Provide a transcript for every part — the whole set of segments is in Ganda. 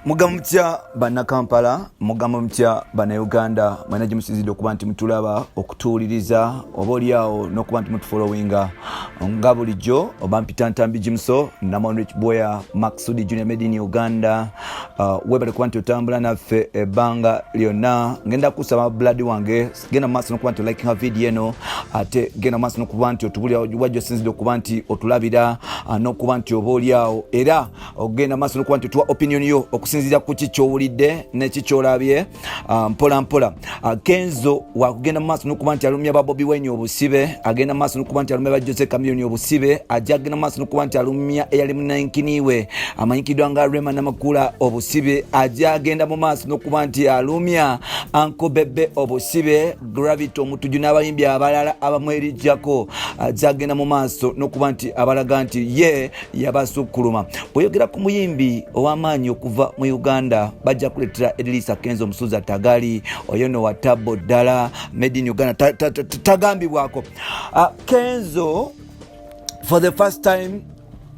Mugamba mutya bana Kampala, mugamba mutya bana Uganda, mwena musizidde okuba nti mutulaba okutuuliriza oba oliawo n'okuba nti mutufollowinga nga bulijjo oba mpita Ntambi Jimso Namonrich Boya Maxudi Junior Made in Uganda. Webale kuba nti otambula naffe ebbanga lyonna. Ngenda kusaba blood wange genda maaso n'okuba nti liking ha video eno, ate genda maaso n'okuba nti otubulira wajjo sinzidde okuba nti otulabira n'okuba nti oba oliawo era ogenda maaso n'okuba nti otuwa opinion yo okusinzira ku kikyowulidde nekikyolabye mpola mpola. Kenzo wakugenda maaso n'okuba nti alumya ba Bobi Wine obusibe, agenda maaso n'okuba nti alumya ba Jose Chameleone obusibe, ajja agenda maaso n'okuba nti alumya eyali munankiniwe amanyikiddwa nga Rema Namakula obusibe, ajja agenda mu maaso n'okuba nti alumya Uncle Bebe obusibe, Gravity omutuju n'abayimbi abalala abamwerijjako, ajja agenda mu maaso n'okuba nti abalaga nti ye yabasukkuluma. Bweyogera ku muyimbi ow'amaanyi okuva mu Uganda bajja kuletera Eddy Kenzo Musuza tagali oyono wa tabo ddala made in Uganda tagambibwako. Kenzo for the first time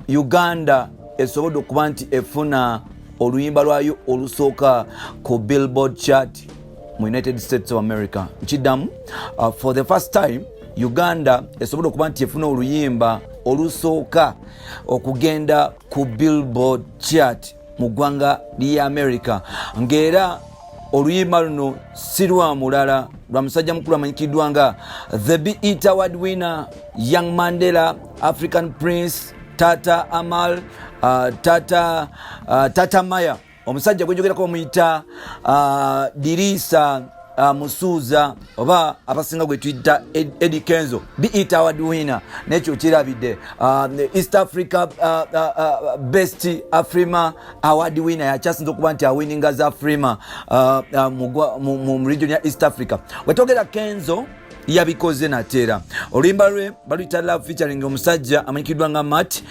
Uganda esobodde okuba nti efuna oluyimba lwayo olusooka ku Billboard chart mu United States of America. Nkidamu for the first time Uganda esobodde okuba nti efuna oluyimba olusooka okugenda ku Billboard chart mu ggwanga lya America, ng'era oluyimba luno si lwa mulala lwa musajja mukulu amanyikiddwa nga the BET Award winner Young Mandela, African Prince, Tata Amal, Tata Maya, omusajja gwenjogerako bamuyita Dirisa Musuza oba abasinga gwe tuyita Eddy Kenzo BET Award winner. Nekyo kirabidde East Africa Best Afrima Award winner yakyasinza okuba nti awininga za Afrima mu region ya East Africa. Wetogera Kenzo yabikoze natera oluyimba lwe baluyita Love featuring omusajja amanyikiddwa nga Matt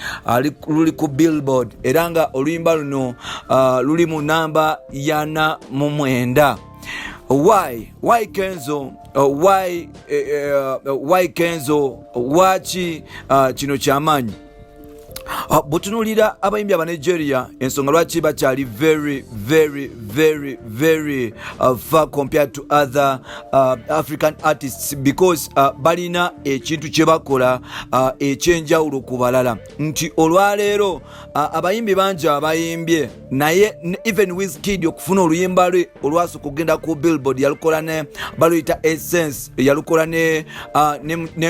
luli ku Billboard era nga oluyimba luno luli mu namba ya 49. Why Kenzo? Why Kenzo? Wachi kino kyamaanyi? Butunulira abayimbi aba Nigeria ensonga lwaki bakyali very far compared to other African artists because balina ekintu kye bakola ekyenjawulo ku balala. Nti olwaleero abayimbi bangi abayimbye naye even Wizkid okufuna oluyimba lwe olwasooka okugenda ku Billboard yalukola ne baluyita Essence, yalukola ne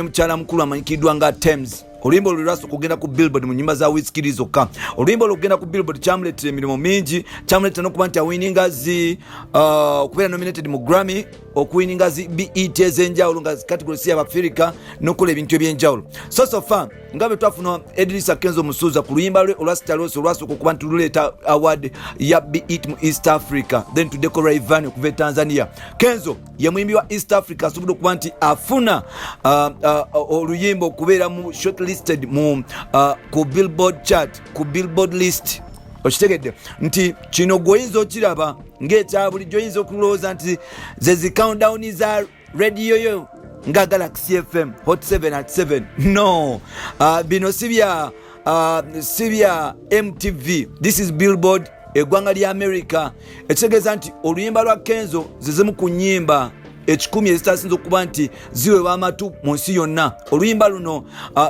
mukyala mukulu amanyikiddwa nga Thames. Oluyimba olwasooka okugenda ku Billboard mu nnyimba za Wizkid zokka. Oluyimba olwokugenda ku Billboard kyamuleetera emirimu mingi, kyamuleetera n'okuba nti awininga okubeera nominated mu Grammy, okuwininga zi BET ez'enjawulo nga category si y'Abafirika n'okukola ebintu eby'enjawulo. So far nga bwe twafuna Eddy Kenzo Musuza ku luyimba lwe olwasitalose olwasooka okuba nti luleeta award ya BET mu East Africa, then to Deco Rayvanny okuva e Tanzania. Kenzo ye muyimbi wa East Africa asobodde okuba nti afuna oluyimba okubeera mu shortlisted mu ku Billboard chart, ku Billboard list. Okitegedde nti kino gwoyinza okiraba ng'ekya bulijjo oyinza okulowooza nti ze countdown za radio yo nga Galaxy FM Hot 7 at 7. No, bino sibya MTV. This is Billboard, eggwanga lya America. Ekitegeeza nti oluyimba lwa Kenzo zizimu ku nnyimba 10 ezitasinza okuba nti ziweebwa amatu mu nsi yonna. Oluyimba luno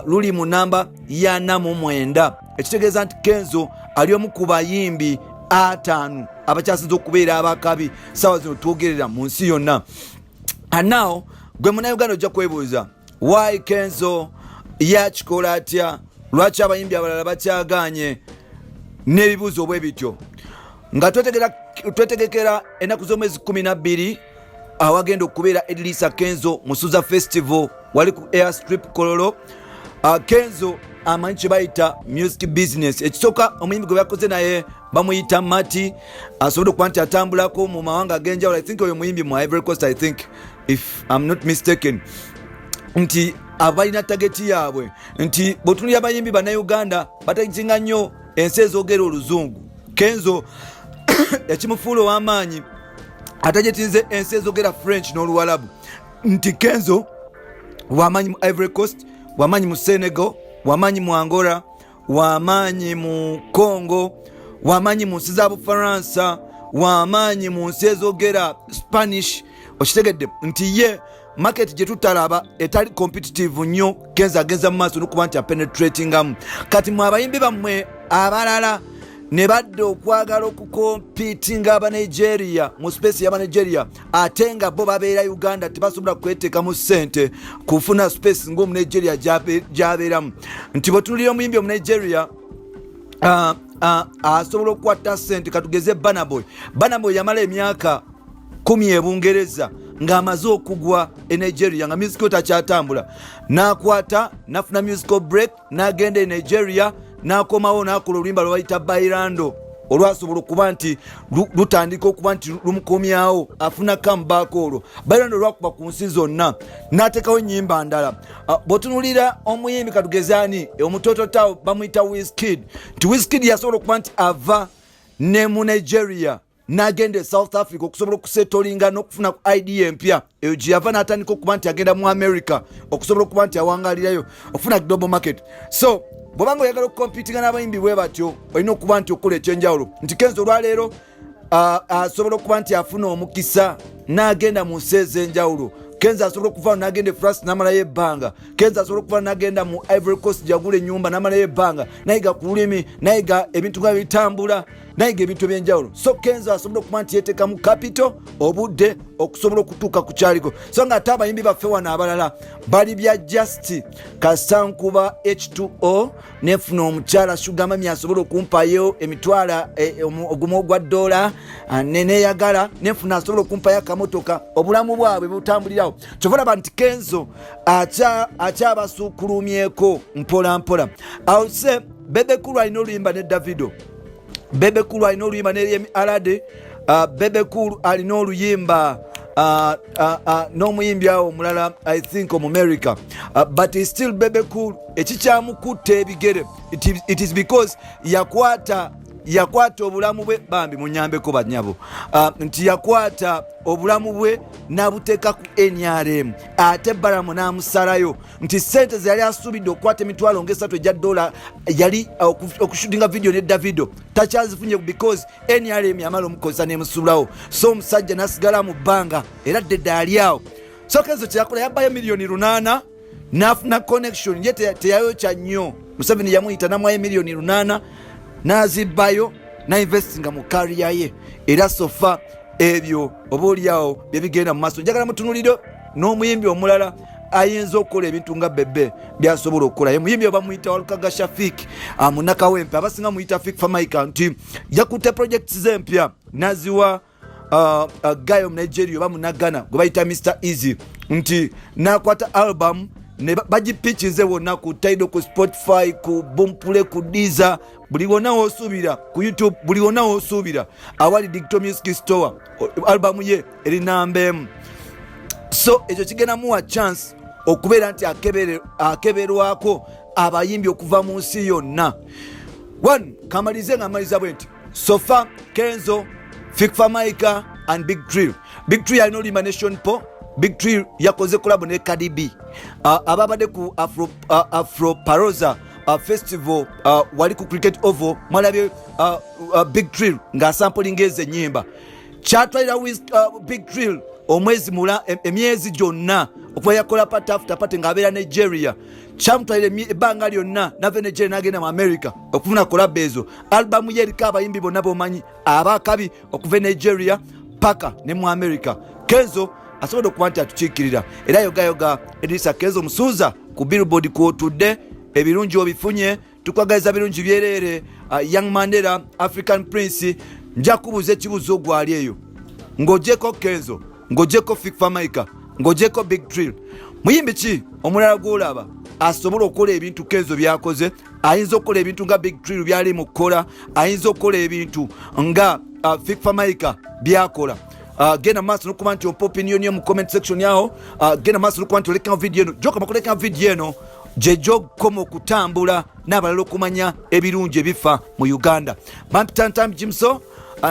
luli mu namba ya 49. Ekitegeeza nti Kenzo ali omu ku bayimbi 5 abakyasinza okubeera abakabi sawa zino twogerera mu nsi yonna. And now gwe Munnayuganda ojja kwebuuza why Kenzo yakikola atya, lwaki abayimbi abalala bakyaganye n'ebibuuzo bwe bityo. Nga twetegekera ennaku z'omwezi 12 awagenda okubeera Eddy Kenzo Musuza Festival wali ku Airstrip Kololo. Kenzo amanyi kye bayita music business. Ekisooka omuyimbi gwe bakoze naye bamuyita Mati, asobodde okuba nti atambulako mu mawanga ag'enjawulo. I think oyo muyimbi mu Ivory Coast, I think if I'm not mistaken. Nti abalina tageti yaabwe nti bw'otunulira abayimbi bannayuganda bataginga nnyo ensi ezoogera oluzungu. Kenzo yakimufuula ow'amaanyi atajetinze ensi ezoogera French n'Oluwalabu. Nti Kenzo wamaanyi mu Ivory Coast, wamaanyi mu Senegal, wamaanyi mu Angola, wamaanyi mu Congo, wamaanyi mu nsi za Bufaransa, wamaanyi mu nsi ezoogera Spanish. Okitegedde nti ye market gye tutalaba etali competitive nnyo Kenzo agenza mu maaso n'okuba nti apenetratingamu. Kati mu abayimbi bammwe abalala ne badde okwagala okukompitinga Abanigeria mu space y'Abanigeria ate nga bo babeera Uganda tebasobola kweteekamu ssente kufuna space ng'Omunigeria gy'abeeramu. Nti bwe tunulira omuyimbi Omunigeria asobola okukwata ssente katugeze Burna Boy yamala emyaka 10 e Bungereza ng'amaze okugwa e Nigeria nga musical takyatambula, n'akwata nafuna musical break n'agenda e Nigeria n'akomawo n'akola oluyimba lwe bayita Bailando olwasobola okuba nti lutandika okuba nti lumukomyawo afuna comeback olwo. Bailando lwakuba ku nsi zonna n'ateekawo ennyimba ndala. Bw'otunulira omuyimbi katugezaani omutoto tawo bamuyita Wizkid, nti Wizkid yasobola okuba nti ava ne mu Nigeria n'agenda e South Africa okusobola okusettolinga n'okufuna ku ID empya. Eyo gye yava n'atandika okuba nti agenda mu America okusobola okuba nti awangalirayo okufuna global market. So bw'obanga oyagala okukompitinga n'abayimbi bwe batyo olina okuba nti okola ekyenjawulo. Nti Kenzo olwaleero asobola okuba nti afuna omukisa n'agenda mu nsi ez'enjawulo. Kenzo asobola okuvaano n'agenda e France n'amalayo ebbanga. Kenzo asobola okuvaano n'agenda mu Ivory Coast gyagula ennyumba n'amalayo ebbanga, nayiga ku lulimi, nayiga ebintu nga bitambula, nayiga ebintu ebyenjawulo. So Kenzo asobola okuba nti yeeteeka mu capital obudde okusobola okutuuka ku kyaliko. So nga ate abayimbi baffe wano abalala bali bya Just Kasankuba H2O, nefuna omukyala Sugar Mami asobola okumpayo emitwala ogumu ogwa $, neneeyagala nefuna asobola okumpayo akamotoka. Obulamu bwabwe butambulirawo. Kyova olaba nti Kenzo akyabasuukulumyeko mpola mpola. Awo se Bebe Cool alina oluyimba ne Davido. Bebe Cool alina oluyimba ne Yemi Alade. Bebe Cool alina oluyimba n'omuyimbi awo omulala I think mu America. But it's still Bebe Cool. Ekikyamukutte ebigere it is because yakwata obulamu bwe bambi munyambeko banyabo. Nti yakwata obulamu bwe n'abuteeka ku NRM ate Balamu n'amusalayo nti sente ze yali asuubidde okukwata emitwalo ng'esatu egya $, yali okushootinga video ne Davido takyazifunye because NRM yamala omukozesa n'emusulawo. So omusajja n'asigala mu bbanga era ddedde ali awo. So Kenzo kyeyakola yabbayo $8,000,000 n'afuna connection ye teyayokya nnyo. Museveni yamuyita n'amwayo $8,000,000 n'azibbayo n'investinga mu kariya ye. Era sofa ebyo oba oliawo bye bigenda mu maaso. Njagala mutunulire n'omuyimbi omulala ayinza okukola ebintu nga Bebe byasobola okukola. Ye muyimbi oba muyita Walukaga Shafik munakawempe abasinga muyita Fik Famaika, nti yakutte projects z'empya naziwa Gayo Nigeria oba munagana gwe bayita Mr Easy, nti nakwata album ne bagipitchize wonna ku Tidal, ku Spotify, ku Boomplay, ku Deezer, buli wonna w'osuubira, ku YouTube, buli wonna w'osuubira awali Digital Music Store album ye eri namba. So ekyo kigenda muwa chance okubeera nti akeberwako abayimbi okuva mu nsi yonna. One, kamalize nga maliza bwe nti sofa Kenzo, Fik Famaika and Big Trill. Big Trill alina oluyimba Nation Po. Big Trill yakoze collab ne Cardi B. Ababadde ku Afro Paroza festival wali ku Cricket Oval mwalabye Big Trill nga sampling eze nyimba. Kyatwalira Big Trill omwezi mula emyezi gyonna okuva yakola part after part ng'abeera Nigeria. Kyamutwalira ebbanga lyonna nava Nigeria n'agenda mu America okufuna collab ezo. Albamu ye eriko abayimbi bonna b'omanyi abakabi okuva Nigeria paka ne mu America. Kenzo asobola okuba nti atukiikirira era yogayoga Edisa Kenzo Musuuza ku Billboard kwotudde ebirungi obifunye tukwagaliza birungi byereere. Young Mandela African Prince nja kubuuza ekibuuzo gwali eyo ng'ogyeko Kenzo, ng'ogyeko Fik Famaika, ng'ogyeko Big Trill, muyimbi ki omulala gw'olaba asobola okukola ebintu Kenzo byakoze? Ayinza okukola ebintu nga Big Trill byali mu kukola, ayinza okukola ebintu nga Fik Famaika byakola. Genda maaso n'okuba nti ompa opinion yo mu comment section yawo. Genda maaso n'okuba nti oleka video eno joka bakuleka video eno gye okukoma okutambula n'abalala okumanya ebirungi ebifa mu Uganda. Bampitantambi Jimso,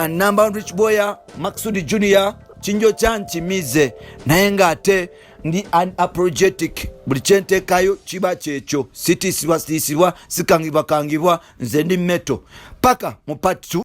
Number One Rich Boya, Maxudi Junior, Kinjo Chankimize naye ng'ate ndi unapologetic buli kyenteekayo kiba kyekyo sitiisibwa sikangibwa nze ndi meto paka mu part 2